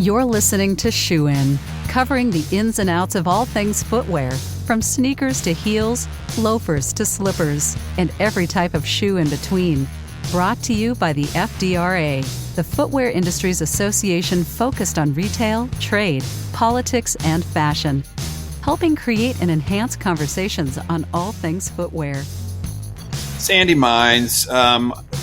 You're listening to Shoe In, covering the ins and outs of all things footwear, from sneakers to heels, loafers to slippers, and every type of shoe in between. Brought to you by the FDRA, the Footwear Industries Association focused on retail, trade, politics, and fashion, helping create and enhance conversations on all things footwear. Sandy Mines,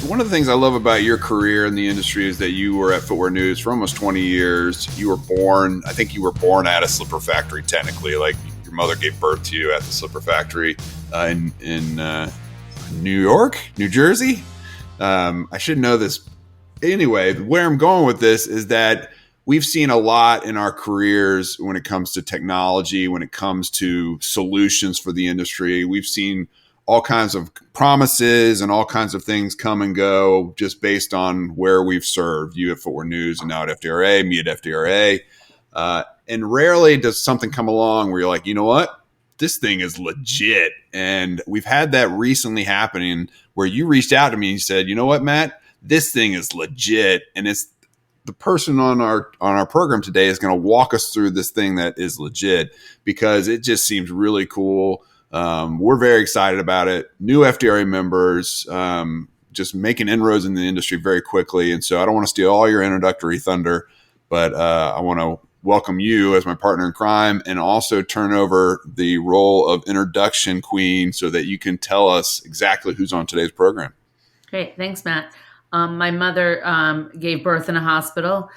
one of the things I love about your career in the industry is that you were at Footwear News for almost 20 years. You were born at a slipper factory, technically. Like, your mother gave birth to you at the slipper factory in New York, New Jersey. I should know this. Anyway, where I'm going with this is that we've seen a lot in our careers when it comes to technology, when it comes to solutions for the industry. We've seen all kinds of promises and all kinds of things come and go just based on where we've served. You at Footwear News and now at FDRA, me at FDRA. And rarely does something come along where you're like, you know what? This thing is legit. And we've had that recently happening where you reached out to me and you said, you know what, Matt? This thing is legit. And it's the person on our program today is going to walk us through this thing that is legit because it just seems really cool. We're very excited about it. New FDRA members, just making inroads in the industry very quickly. And so I don't want to steal all your introductory thunder, but I want to welcome you as my partner in crime and also turn over the role of introduction queen so that you can tell us exactly who's on today's program. Great. Thanks, Matt. My mother gave birth in a hospital.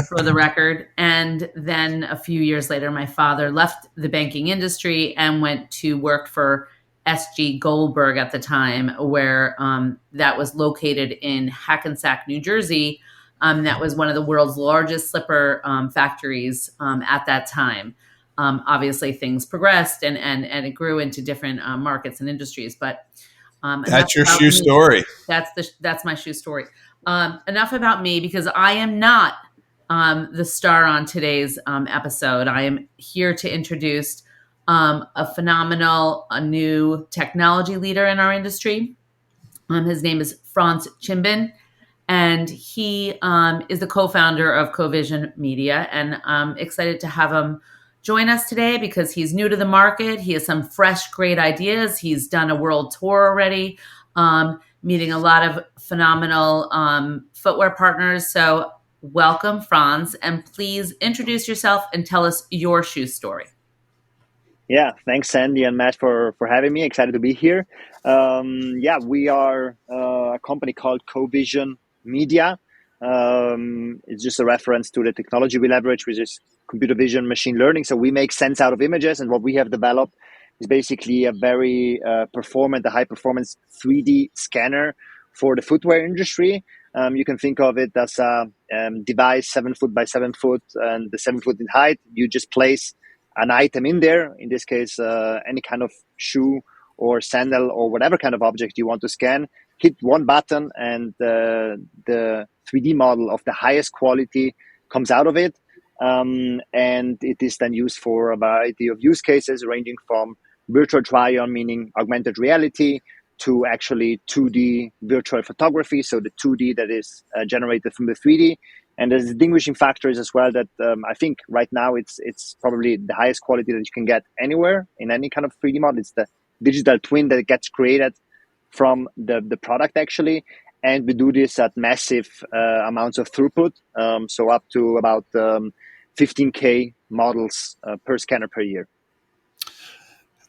For the record. And then a few years later, my father left the banking industry and went to work for SG Goldberg at the time, where that was located in Hackensack, New Jersey. That was one of the world's largest slipper factories at that time. Obviously, things progressed and it grew into different markets and industries. But that's your shoe story. That's my shoe story. Enough about me, because I am not the star on today's episode. I am here to introduce a new technology leader in our industry. His name is Franz Tschimben, and he is the co-founder of Covision Media. And I'm excited to have him join us today because he's new to the market. He has some fresh, great ideas. He's done a world tour already. Meeting a lot of phenomenal footwear partners. So welcome, Franz, and please introduce yourself and tell us your shoe story. Yeah, thanks, Sandy and Matt, for having me. Excited to be here. We are a company called Covision Media. It's just a reference to the technology we leverage, which is computer vision, machine learning. So we make sense out of images, and what we have developed is basically a very high performance 3D scanner for the footwear industry. You can think of it as a device 7 foot by 7 foot and the 7 foot in height. You just place an item in there, in this case, any kind of shoe or sandal or whatever kind of object you want to scan, hit one button and the 3D model of the highest quality comes out of it. And it is then used for a variety of use cases ranging from virtual try-on, meaning augmented reality, to actually 2D virtual photography, so the 2D that is generated from the 3D. And the distinguishing factor is as well that I think right now it's probably the highest quality that you can get anywhere in any kind of 3D model. It's the digital twin that gets created from the product actually. And we do this at massive amounts of throughput, so up to about 15K models per scanner per year.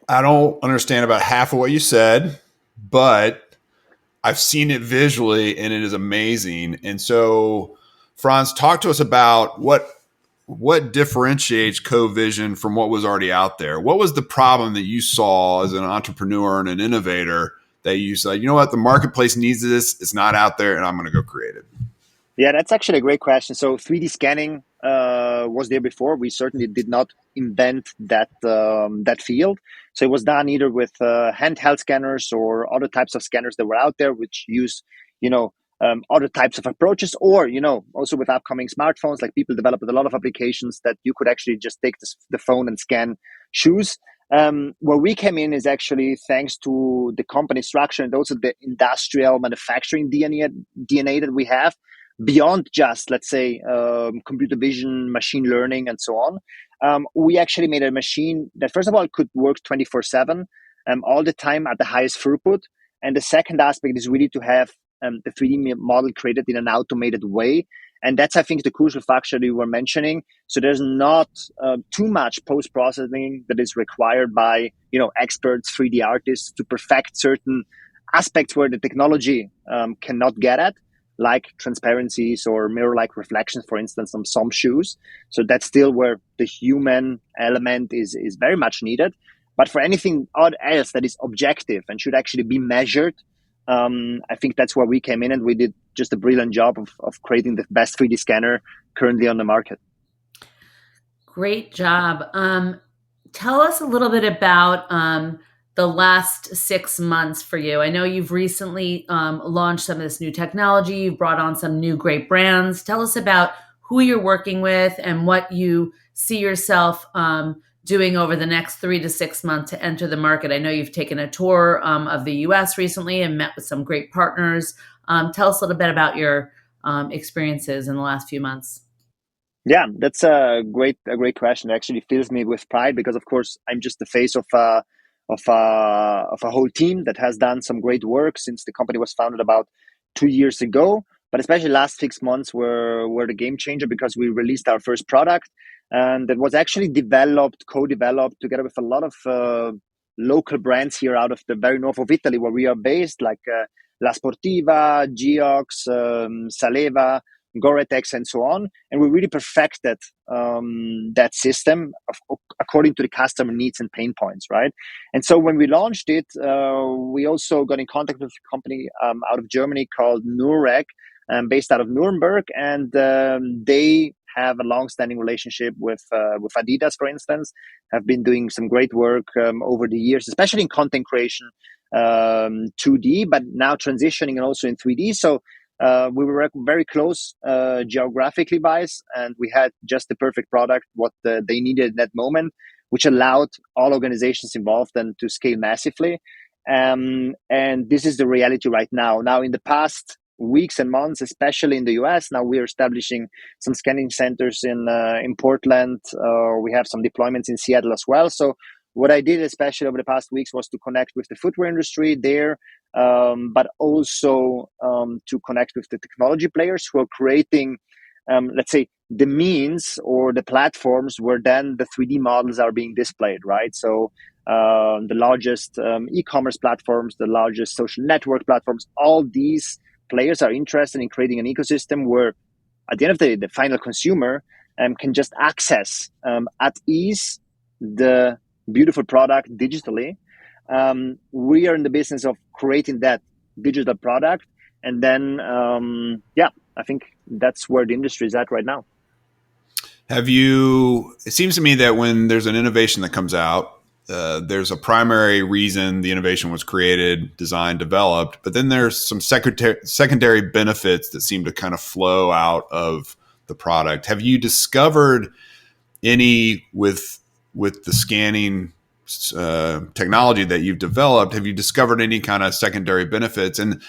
I don't understand about half of what you said, but I've seen it visually and it is amazing. And so, Franz, talk to us about what differentiates Covision from what was already out there. What was the problem that you saw as an entrepreneur and an innovator that you said, you know what, the marketplace needs this, it's not out there, and I'm going to go create it? Yeah, that's actually a great question. So 3D scanning was there before. We certainly did not invent that field. So it was done either with handheld scanners or other types of scanners that were out there, which use, other types of approaches, or, also with upcoming smartphones, like people developed a lot of applications that you could actually just take the phone and scan shoes. Where we came in is actually thanks to the company structure and also the industrial manufacturing DNA that we have. beyond just, let's say, computer vision, machine learning, and so on. We actually made a machine that, first of all, could work 24/7, all the time at the highest throughput. And the second aspect is really to have the 3D model created in an automated way. And that's, I think, the crucial factor you were mentioning. So there's not too much post-processing that is required by, experts, 3D artists to perfect certain aspects where the technology cannot get at, like transparencies or mirror-like reflections, for instance, on some shoes. So that's still where the human element is very much needed. But for anything else that is objective and should actually be measured, I think that's where we came in, and we did just a brilliant job of creating the best 3D scanner currently on the market. Great job. Tell us a little bit about the last 6 months for you. I know you've recently launched some of this new technology. You've brought on some new great brands. Tell us about who you're working with and what you see yourself doing over the next 3 to 6 months to enter the market. I know you've taken a tour of the US recently and met with some great partners. Tell us a little bit about your experiences in the last few months. Yeah, that's a great question. It actually fills me with pride because, of course, I'm just the face of a whole team that has done some great work since the company was founded about 2 years ago. But especially last 6 months were the game changer because we released our first product, and it was actually co-developed together with a lot of local brands here out of the very north of Italy, where we are based, like La Sportiva, Geox, Saleva, Gore-Tex, and so on. And we really perfected that system according to the customer needs and pain points, right? And so when we launched it, we also got in contact with a company out of Germany called Nurek, based out of Nuremberg, and they have a long-standing relationship with Adidas, for instance, have been doing some great work over the years, especially in content creation, 2D, but now transitioning and also in 3D. So we were very close geographically wise, and we had just the perfect product, what they needed at that moment, which allowed all organizations involved then to scale massively. And this is the reality right now. Now, in the past weeks and months, especially in the US, now we are establishing some scanning centers in Portland. We have some deployments in Seattle as well. So what I did, especially over the past weeks, was to connect with the footwear industry there, but also to connect with the technology players who are creating, let's say, the means or the platforms where then the 3D models are being displayed, right? So the largest e-commerce platforms, the largest social network platforms, all these players are interested in creating an ecosystem where, at the end of the day, the final consumer can just access at ease the beautiful product digitally. We are in the business of creating that digital product, and then I think that's where the industry is at right now. It seems to me that when there's an innovation that comes out, there's a primary reason the innovation was created, designed, developed, but then there's some secondary benefits that seem to kind of flow out of the product. Have you discovered any with the scanning technology that you've developed? Have you discovered any kind of secondary benefits? And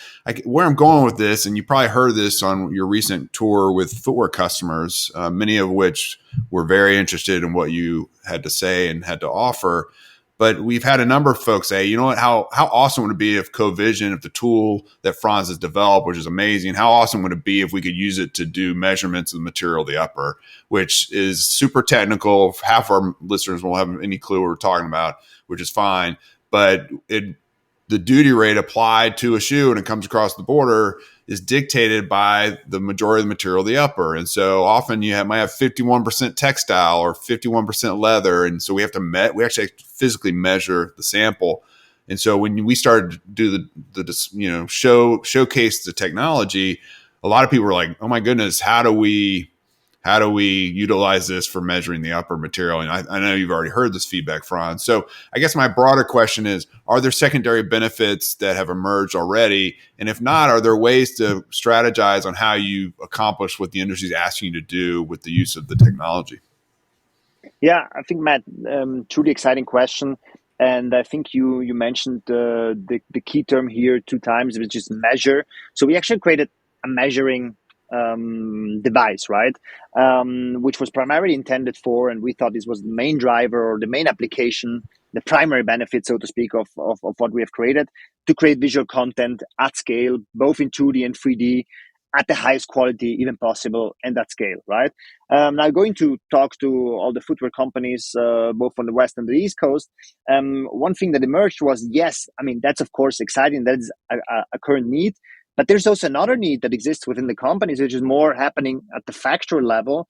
where I'm going with this, and you probably heard this on your recent tour with footwear customers, many of which were very interested in what you had to say and had to offer. But we've had a number of folks say, you know what, how awesome would it be if Covision, if the tool that Franz has developed, which is amazing, how awesome would it be if we could use it to do measurements of the material of the upper, which is super technical. Half our listeners won't have any clue what we're talking about, which is fine. But the duty rate applied to a shoe and it comes across the border is dictated by the majority of the material of the upper. And so often might have 51% textile or 51% leather. And so we have to we actually physically measure the sample. And so when we started to do the showcase the technology, a lot of people were like, oh my goodness, how do we utilize this for measuring the upper material? And I know you've already heard this feedback, Franz. So I guess my broader question is, are there secondary benefits that have emerged already? And if not, are there ways to strategize on how you accomplish what the industry is asking you to do with the use of the technology? Yeah, I think, Matt, truly exciting question. And I think you mentioned the key term here 2 times, which is measure. So we actually created a measuring device, right? Which was primarily intended for, and we thought this was the main driver or the main application, the primary benefit, so to speak, of what we have created, to create visual content at scale, both in 2D and 3D, at the highest quality even possible, and at scale, right? Now, going to talk to all the footwear companies, both on the West and the East Coast, one thing that emerged was, yes, I mean, that's of course exciting. That's a current need. But there's also another need that exists within the companies, which is more happening at the factory level,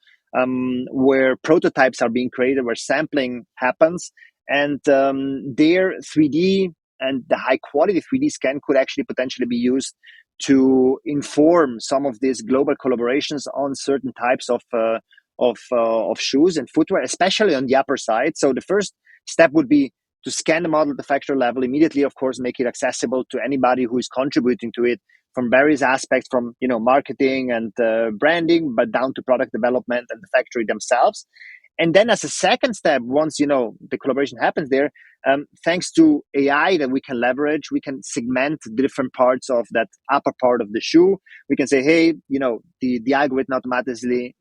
where prototypes are being created, where sampling happens. And their 3D and the high quality 3D scan could actually potentially be used to inform some of these global collaborations on certain types of shoes and footwear, especially on the upper side. So the first step would be to scan the model at the factory level, immediately, of course, make it accessible to anybody who is contributing to it from various aspects, from marketing and branding, but down to product development and the factory themselves. And then as a second step, once the collaboration happens there, thanks to AI that we can leverage, we can segment different parts of that upper part of the shoe. We can say, hey, the algorithm automatically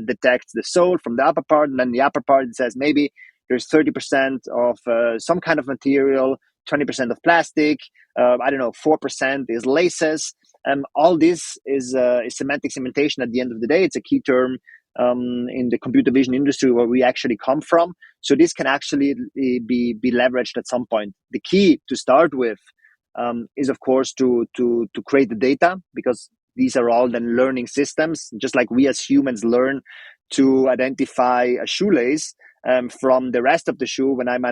detects the sole from the upper part, and then the upper part it says maybe there's 30% of some kind of material, 20% of plastic, 4% is laces. All this is semantic segmentation. At the end of the day, it's a key term in the computer vision industry where we actually come from. So this can actually be leveraged at some point. The key to start with is, of course, to create the data, because these are all then learning systems, just like we as humans learn to identify a shoelace from the rest of the shoe when I'm,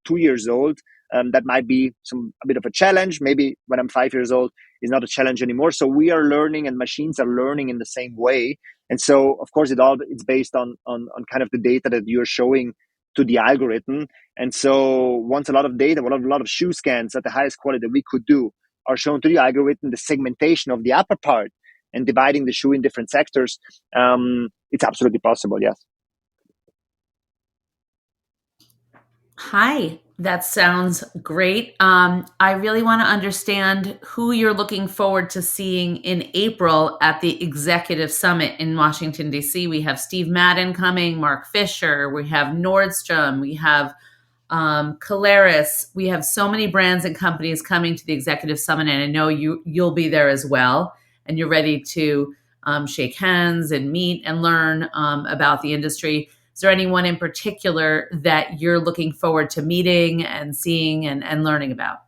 2 years old. That might be a bit of a challenge. Maybe when I'm 5 years old, is not a challenge anymore. So we are learning, and machines are learning in the same way. And so, of course, it's based on kind of the data that you're showing to the algorithm. And so once a lot of data, a lot of shoe scans at the highest quality that we could do are shown to the algorithm, the segmentation of the upper part and dividing the shoe in different sectors, it's absolutely possible, yes. Hi, that sounds great. I really want to understand who you're looking forward to seeing in April at the Executive Summit in Washington, D.C. We have Steve Madden coming, Mark Fisher, we have Nordstrom, we have Caleres. We have so many brands and companies coming to the Executive Summit, and I know you'll be there as well, and you're ready to shake hands and meet and learn about the industry. Is there anyone in particular that you're looking forward to meeting and seeing and learning about?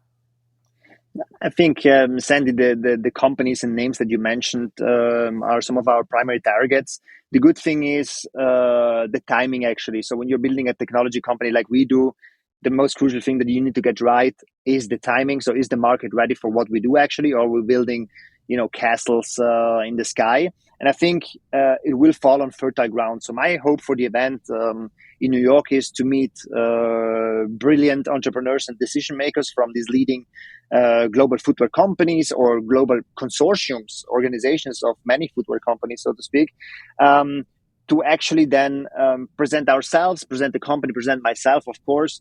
I think, Sandy, the companies and names that you mentioned are some of our primary targets. The good thing is the timing, actually. So when you're building a technology company like we do, the most crucial thing that you need to get right is the timing. So is the market ready for what we do, actually, or we're building castles in the sky? And I think it will fall on fertile ground. So my hope for the event in New York is to meet brilliant entrepreneurs and decision makers from these leading global footwear companies or global consortiums, organizations of many footwear companies, so to speak, to actually then present ourselves, present the company, present myself, of course,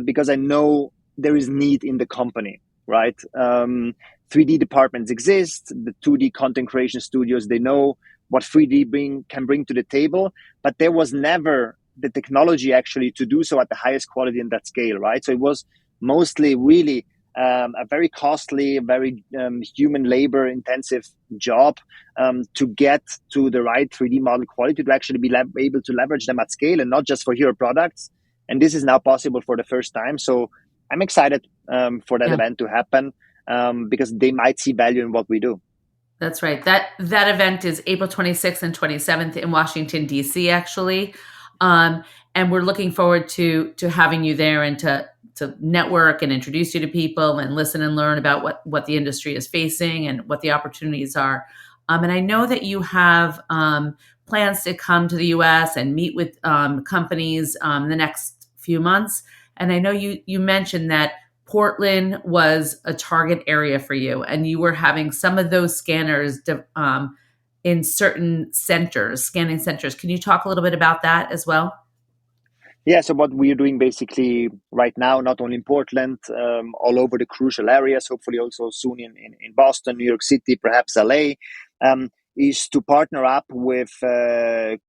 because I know there is need in the company, right? 3D departments exist, the 2D content creation studios, they know what 3D can bring to the table, but there was never the technology actually to do so at the highest quality and that scale, right? So it was mostly really a very costly, very human labor intensive job to get to the right 3D model quality to actually be able to leverage them at scale and not just for hero products. And this is now possible for the first time. So I'm excited for that event to happen because they might see value in what we do. That's right. That event is April 26th and 27th in Washington, D.C., actually. And we're looking forward to having you there and to network and introduce you to people and listen and learn about what the industry is facing and what the opportunities are. And I know that you have plans to come to the U.S. and meet with companies in the next few months. And I know you mentioned that Portland was a target area for you, and you were having some of those scanners in certain centers, scanning centers. Can you talk a little bit about that as well? Yeah, so what we're doing basically right now, not only in Portland, all over the crucial areas, hopefully also soon in Boston, New York City, perhaps LA, is to partner up with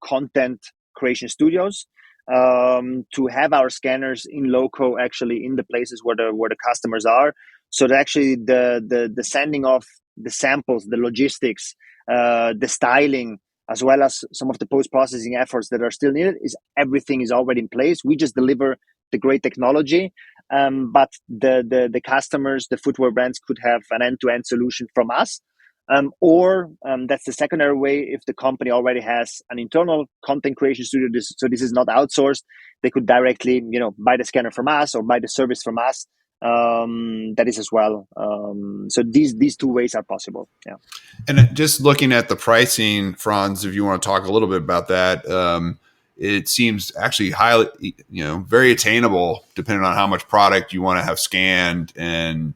content creation studios to have our scanners in loco, actually in the places where the customers are, so that actually the sending of the samples, the logistics, the styling, as well as some of the post-processing efforts that are still needed, is everything is already in place. We just deliver the great technology, but the customers, the footwear brands, could have an end-to-end solution from us. Or that's the secondary way. If the company already has an internal content creation studio, so this is not outsourced, they could directly, buy the scanner from us or buy the service from us. That is as well. So these two ways are possible. Yeah. And just looking at the pricing, Franz, if you want to talk a little bit about that, it seems actually highly, very attainable, depending on how much product you want to have scanned and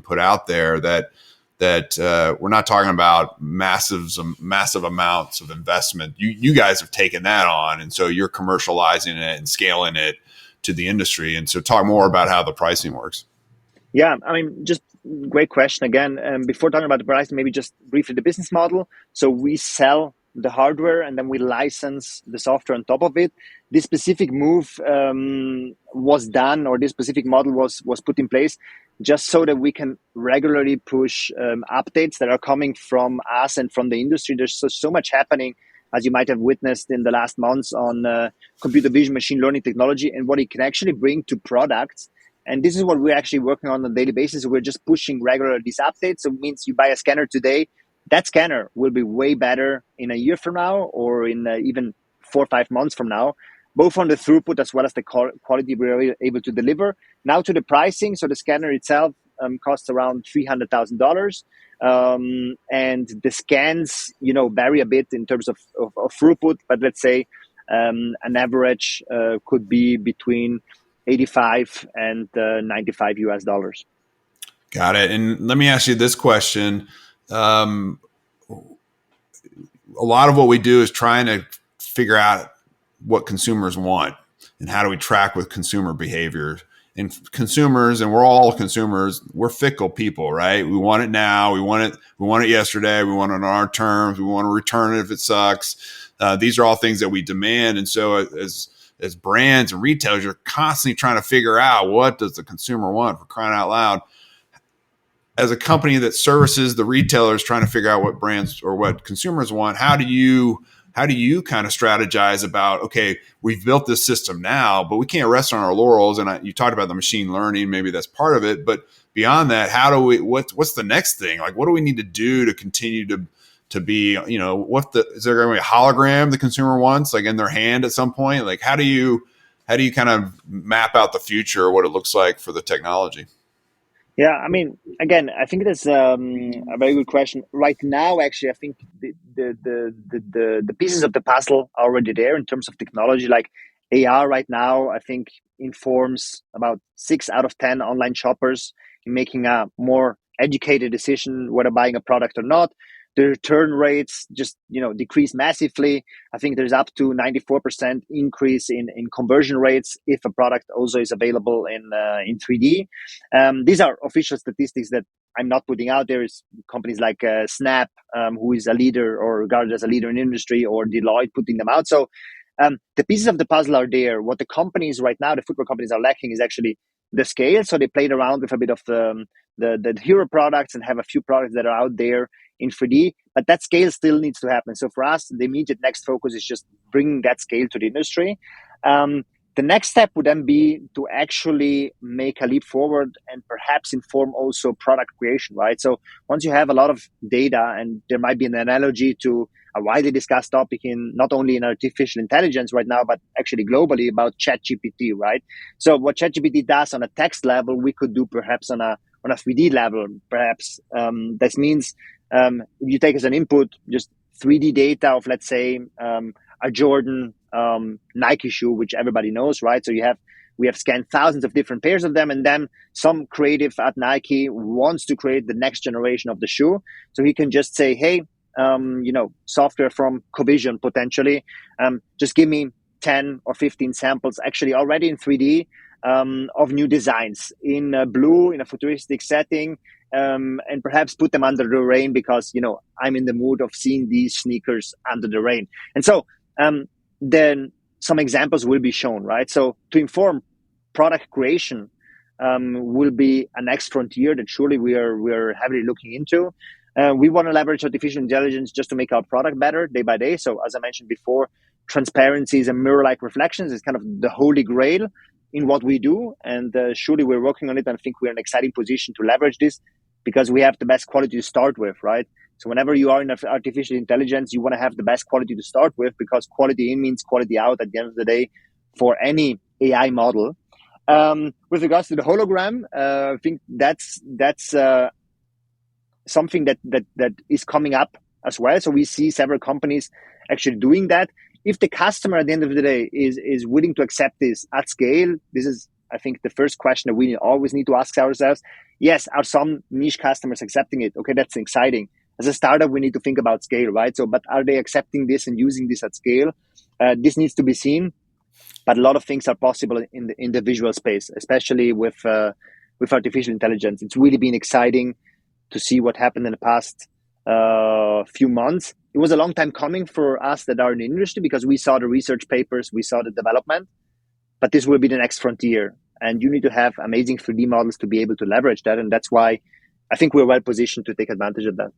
put out there. That we're not talking about massive amounts of investment. You guys have taken that on, and so you're commercializing it and scaling it to the industry. And so talk more about how the pricing works. Yeah, I mean, just great question again. Before talking about the pricing, maybe just briefly the business model. So we sell the hardware and then we license the software on top of it. This specific move was done, or this specific model was put in place just so that we can regularly push updates that are coming from us and from the industry. There's so much happening, as you might have witnessed in the last months, on computer vision, machine learning technology, and what it can actually bring to products. And this is what we're actually working on a daily basis. We're just pushing regularly these updates. So it means you buy a scanner today, that scanner will be way better in a year from now, or in even 4 or 5 months from now, both on the throughput as well as the quality we're able to deliver. Now to the pricing. So the scanner itself costs around $300,000. And the scans, vary a bit in terms of throughput, but let's say an average could be between 85 and 95 US dollars. Got it. And let me ask you this question. A lot of what we do is trying to figure out what consumers want and how do we track with consumer behavior. And consumers, and we're all consumers, we're fickle people, right? We want it now. We want it yesterday. We want it on our terms. We want to return it if it sucks. These are all things that we demand. And so as brands and retailers, you're constantly trying to figure out, what does the consumer want, for crying out loud. As a company that services the retailers trying to figure out what brands or what consumers want, how do you kind of strategize about, okay, we've built this system now, but we can't rest on our laurels. And you talked about the machine learning, maybe that's part of it, but beyond that, what's the next thing? Like, what do we need to do to continue to be, is there going to be a hologram the consumer wants, like in their hand at some point? Like, how do you kind of map out the future, what it looks like for the technology? Yeah, I mean, again, I think that's a very good question. Right now, actually, I think the pieces of the puzzle are already there in terms of technology. Like AR right now, I think informs about 6 out of 10 online shoppers in making a more educated decision whether buying a product or not. The return rates just decrease massively. I think there's up to 94% increase in conversion rates if a product also is available in 3D. These are official statistics that I'm not putting out there. Is companies like Snap, who is a leader or regarded as a leader in the industry, or Deloitte putting them out. So the pieces of the puzzle are there. What the companies right now, the footwear companies, are lacking is actually the scale. So they played around with a bit of the hero products and have a few products that are out there in 3D, but that scale still needs to happen. So for us, the immediate next focus is just bringing that scale to the industry. The next step would then be to actually make a leap forward and perhaps inform also product creation, right? So once you have a lot of data, and there might be an analogy to a widely discussed topic not only in artificial intelligence right now, but actually globally, about ChatGPT, right? So what ChatGPT does on a text level, we could do perhaps on a 3D level, perhaps. That means if you take as an input just 3D data of, let's say, a Jordan Nike shoe, which everybody knows, right? So we have scanned thousands of different pairs of them, and then some creative at Nike wants to create the next generation of the shoe. So he can just say, hey, software from Covision potentially, just give me 10 or 15 samples actually already in 3D of new designs in blue, in a futuristic setting, and perhaps put them under the rain because, I'm in the mood of seeing these sneakers under the rain. And so then some examples will be shown, right? So to inform product creation will be a next frontier that surely we are heavily looking into. We want to leverage artificial intelligence just to make our product better day by day. So as I mentioned before, transparencies and mirror-like reflections is kind of the holy grail in what we do. And surely we're working on it. And I think we're in an exciting position to leverage this because we have the best quality to start with, right? So whenever you are in artificial intelligence, you want to have the best quality to start with because quality in means quality out at the end of the day for any AI model. With regards to the hologram, I think that's something that is coming up as well. So we see several companies actually doing that. If the customer at the end of the day is willing to accept this at scale, this is, I think, the first question that we always need to ask ourselves. Yes, are some niche customers accepting it? Okay, that's exciting. As a startup, we need to think about scale, right? So, but are they accepting this and using this at scale? This needs to be seen. But a lot of things are possible in the visual space, especially with artificial intelligence. It's really been exciting to see what happened in the past few months. It was a long time coming for us that are in the industry because we saw the research papers, we saw the development, but this will be the next frontier. And you need to have amazing 3D models to be able to leverage that. And that's why I think we're well positioned to take advantage of that.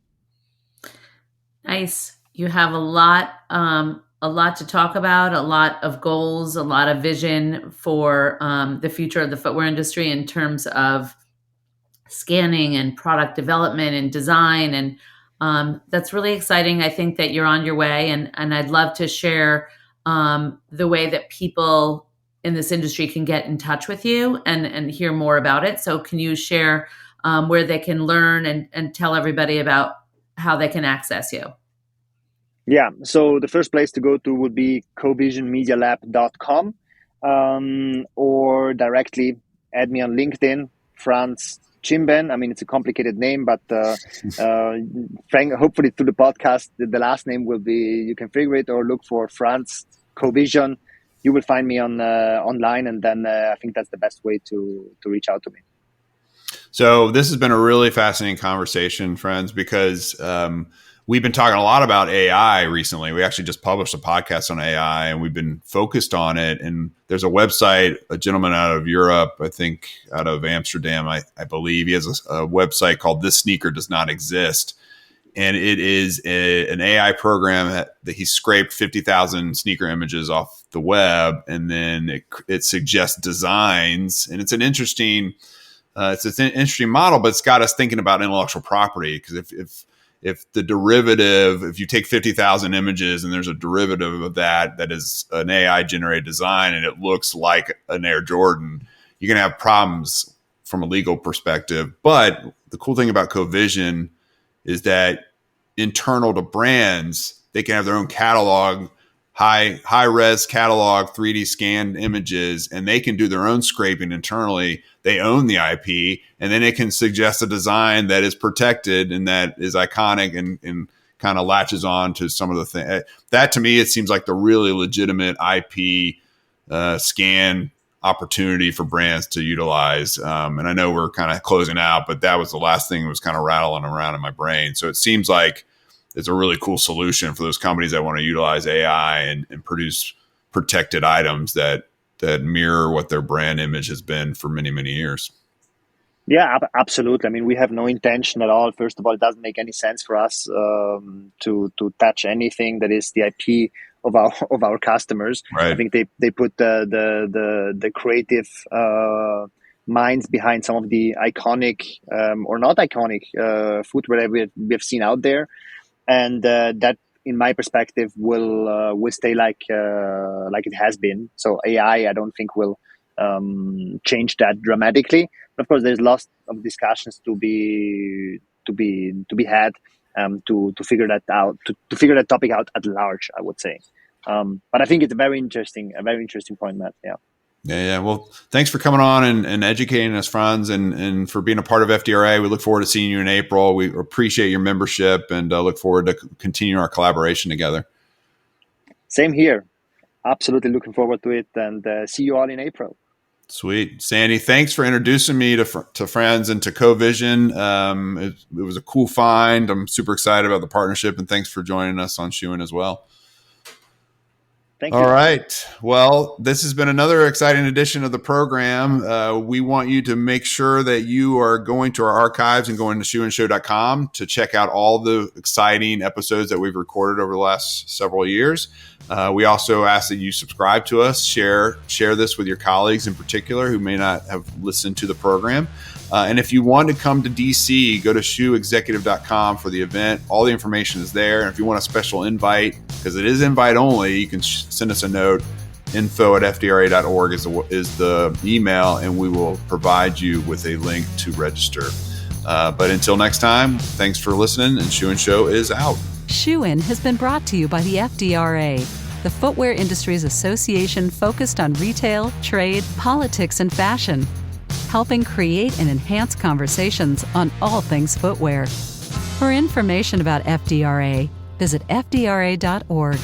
Nice. You have a lot to talk about, a lot of goals, a lot of vision for the future of the footwear industry in terms of scanning and product development and design. And that's really exciting. I think that you're on your way, and I'd love to share the way that people in this industry can get in touch with you and hear more about it. So can you share where they can learn and tell everybody about how they can access you? Yeah, so the first place to go to would be covisionmedialab.com or directly add me on LinkedIn, Franz Tschimben. I mean, it's a complicated name, but Frank, hopefully through the podcast, the last name will be, you can figure it, or look for Franz Covision. You will find me on online, and then I think that's the best way to reach out to me. So this has been a really fascinating conversation, friends, because we've been talking a lot about AI recently. We actually just published a podcast on AI, and we've been focused on it. And there's a website, a gentleman out of Europe, I think out of Amsterdam, I believe. He has a website called This Sneaker Does Not Exist. And it is an AI program that he scraped 50,000 sneaker images off the web, and then it suggests designs. And it's an interesting model, but it's got us thinking about intellectual property, because if the derivative, if you take 50,000 images and there's a derivative of that is an AI generated design and it looks like an Air Jordan, you're going to have problems from a legal perspective. But the cool thing about Covision is that internal to brands, they can have their own catalog, high res catalog, 3D scanned images, and they can do their own scraping internally. They own the IP, and then it can suggest a design that is protected and that is iconic and kind of latches on to some of the things. That to me, it seems like the really legitimate IP scan opportunity for brands to utilize. And I know we're kind of closing out, but that was the last thing that was kind of rattling around in my brain. So it seems like it's a really cool solution for those companies that want to utilize AI and produce protected items that mirror what their brand image has been for many, many years. Yeah, absolutely. I mean, we have no intention at all. First of all, it doesn't make any sense for us to touch anything that is the IP of our customers. Right. I think they put the creative minds behind some of the iconic or not iconic footwear that we've seen out there. And that, in my perspective, will stay like it has been. So AI, I don't think will change that dramatically. But of course, there's lots of discussions to be had to figure that out, to figure that topic out at large, I would say. But I think it's a very interesting point, Matt. Yeah. Yeah. Well, thanks for coming on and educating us, Franz, and for being a part of FDRA. We look forward to seeing you in April. We appreciate your membership and look forward to continuing our collaboration together. Same here. Absolutely looking forward to it, and see you all in April. Sweet. Sandy, thanks for introducing me to Franz and to Covision. It was a cool find. I'm super excited about the partnership, and thanks for joining us on Shoeing as well. Thank you. All right. Well, this has been another exciting edition of the program. We want you to make sure that you are going to our archives and going to shoeandshow.com to check out all the exciting episodes that we've recorded over the last several years. We also ask that you subscribe to us, share this with your colleagues in particular who may not have listened to the program. And if you want to come to DC, go to shoeexecutive.com for the event. All the information is there. And if you want a special invite, because it is invite only, you can send us a note. info@fdra.org is the email, and we will provide you with a link to register. But until next time, thanks for listening, and Shoe and Show is out. Shoe-In has been brought to you by the FDRA, the Footwear Industries Association focused on retail, trade, politics, and fashion, helping create and enhance conversations on all things footwear. For information about FDRA, visit fdra.org.